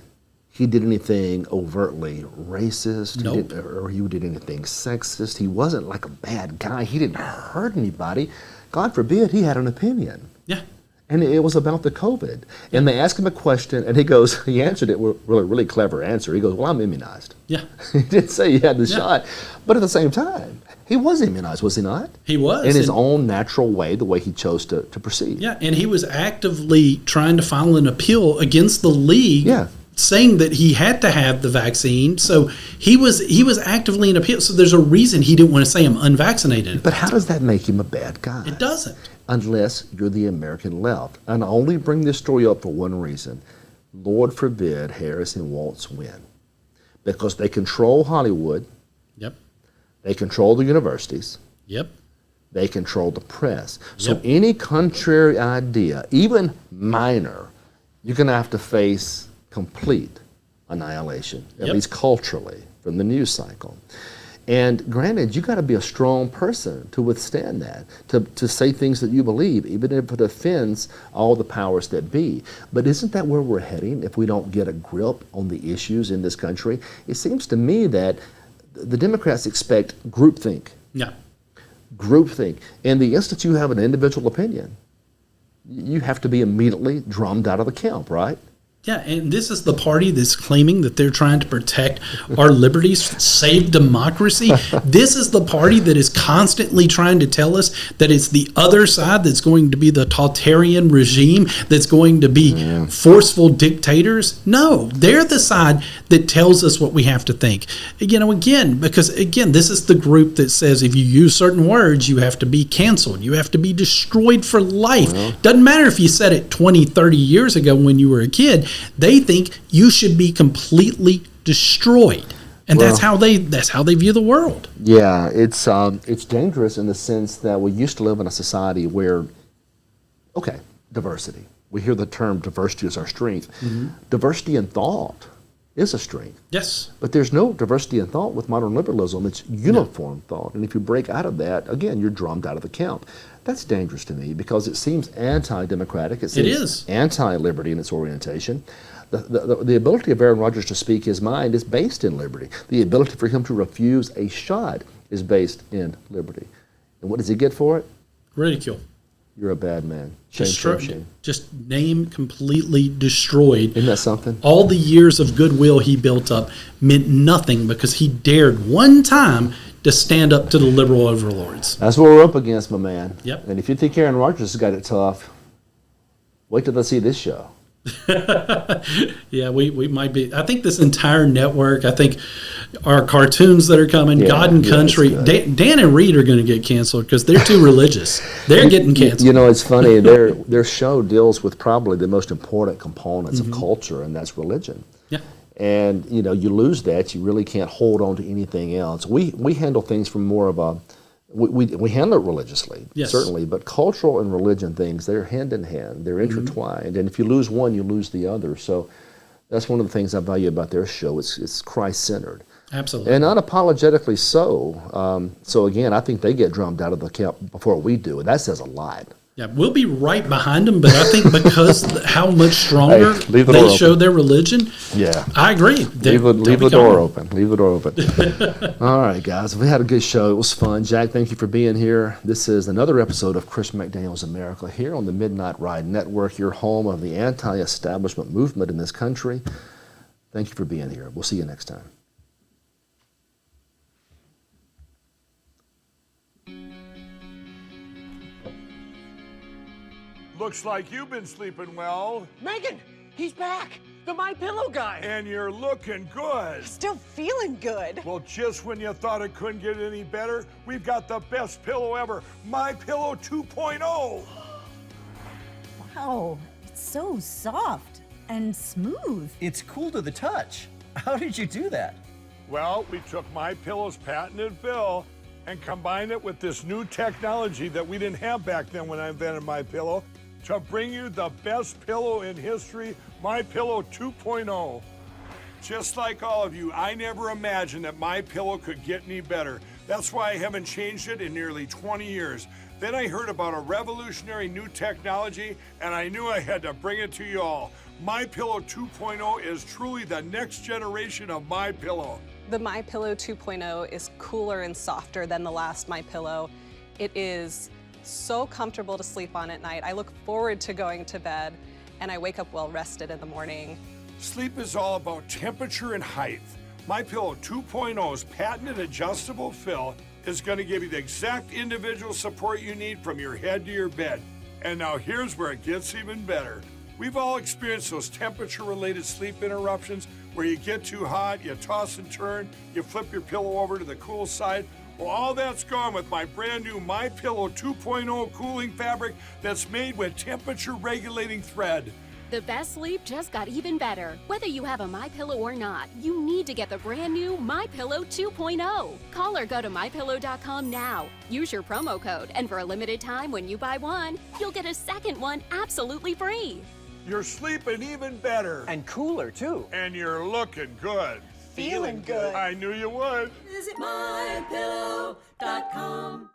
he did anything overtly racist, nope. or he did anything sexist. He wasn't like a bad guy. He didn't hurt anybody. God forbid he had an opinion. Yeah. And it was about the COVID. And they asked him a question, and he answered it with a really clever answer. He goes, well, I'm immunized. Yeah. He didn't say he had the shot. But at the same time, he was immunized, was he not? He was. In his own natural way, the way he chose to proceed. Yeah, and he was actively trying to file an appeal against the league, saying that he had to have the vaccine. So he was actively in appeal. So there's a reason he didn't want to say I'm unvaccinated. But how does that make him a bad guy? It doesn't. Unless you're the American left. And I only bring this story up for one reason. Lord forbid Harris-Walz win. Because they control Hollywood. Yep. They control the universities. Yep. They control the press. So any contrary idea, even minor, you're going to have to face complete annihilation, at least culturally, from the news cycle. And granted, you got to be a strong person to withstand that, to say things that you believe, even if it offends all the powers that be. But isn't that where we're heading if we don't get a grip on the issues in this country? It seems to me that the Democrats expect groupthink. Yeah. Groupthink. And the instant you have an individual opinion, you have to be immediately drummed out of the camp, right? Yeah, and this is the party that's claiming that they're trying to protect our liberties, save democracy. This is the party that is constantly trying to tell us that it's the other side that's going to be the totalitarian regime, that's going to be forceful dictators. No, they're the side that tells us what we have to think. Because this is the group that says if you use certain words, you have to be canceled. You have to be destroyed for life. Doesn't matter if you said it 20, 30 years ago when you were a kid. They think you should be completely destroyed, and that's how they view the world. Yeah, it's dangerous in the sense that we used to live in a society where, diversity. We hear the term diversity is our strength. Diversity in thought is a strength. Yes. But there's no diversity in thought with modern liberalism. It's uniform thought, and if you break out of that, again, you're drummed out of the count. That's dangerous to me because it seems anti-democratic. It seems anti-liberty in its orientation. The ability of Aaron Rodgers to speak his mind is based in liberty. The ability for him to refuse a shot is based in liberty. And what does he get for it? Ridicule. You're a bad man. Shame. Just name completely destroyed. Isn't that something? All the years of goodwill he built up meant nothing because he dared one time to stand up to the liberal overlords. That's what we're up against, my man. Yep. And if you think Aaron Rodgers has got it tough, wait till they see this show. Yeah, we might be. I think this entire network, I think our cartoons that are coming, God and Country, Dan and Reed are going to get canceled because they're too religious. They're getting canceled. You know, it's funny. Their show deals with probably the most important components of culture, and that's religion. Yeah. And, you lose that, you really can't hold on to anything else. We handle things from more of a, we handle it religiously, certainly, but cultural and religion things, they're hand in hand, they're intertwined, and if you lose one, you lose the other. So that's one of the things I value about their show. It's Christ-centered. Absolutely. And unapologetically so. So again, I think they get drummed out of the camp before we do, and that says a lot. Yeah, we'll be right behind them, but I think because how much stronger they show their religion, I agree. Leave the door open. Leave the door open. All right, guys, we had a good show. It was fun. Jack, thank you for being here. This is another episode of Chris McDaniel's America here on the Midnight Ride Network, your home of the anti-establishment movement in this country. Thank you for being here. We'll see you next time. Looks like you've been sleeping well. Megan, he's back. The My Pillow guy. And you're looking good. Still feeling good. Well, just when you thought it couldn't get any better, we've got the best pillow ever, My Pillow 2.0. Wow, it's so soft and smooth. It's cool to the touch. How did you do that? Well, we took My Pillow's patented fill and combined it with this new technology that we didn't have back then when I invented My Pillow, to bring you the best pillow in history, My Pillow 2.0. Just like all of you, I never imagined that My Pillow could get any better. That's why I haven't changed it in nearly 20 years. Then I heard about a revolutionary new technology, and I knew I had to bring it to you all. My Pillow 2.0 is truly the next generation of My Pillow. The My Pillow 2.0 is cooler and softer than the last My Pillow. It is so comfortable to sleep on at night. I look forward to going to bed, and I wake up well rested in the morning. Sleep is all about temperature and height. My Pillow 2.0's patented adjustable fill is going to give you the exact individual support you need from your head to your bed. And now here's where it gets even better. We've all experienced those temperature-related sleep interruptions where you get too hot, you toss and turn, you flip your pillow over to the cool side. Well, all that's gone with my brand new My Pillow 2.0 cooling fabric that's made with temperature-regulating thread. The best sleep just got even better. Whether you have a MyPillow or not, you need to get the brand new MyPillow 2.0. Call or go to MyPillow.com now. Use your promo code, and for a limited time when you buy one, you'll get a second one absolutely free. You're sleeping even better. And cooler, too. And you're looking good. Feeling good. I knew you would. Visit MyPillow.com.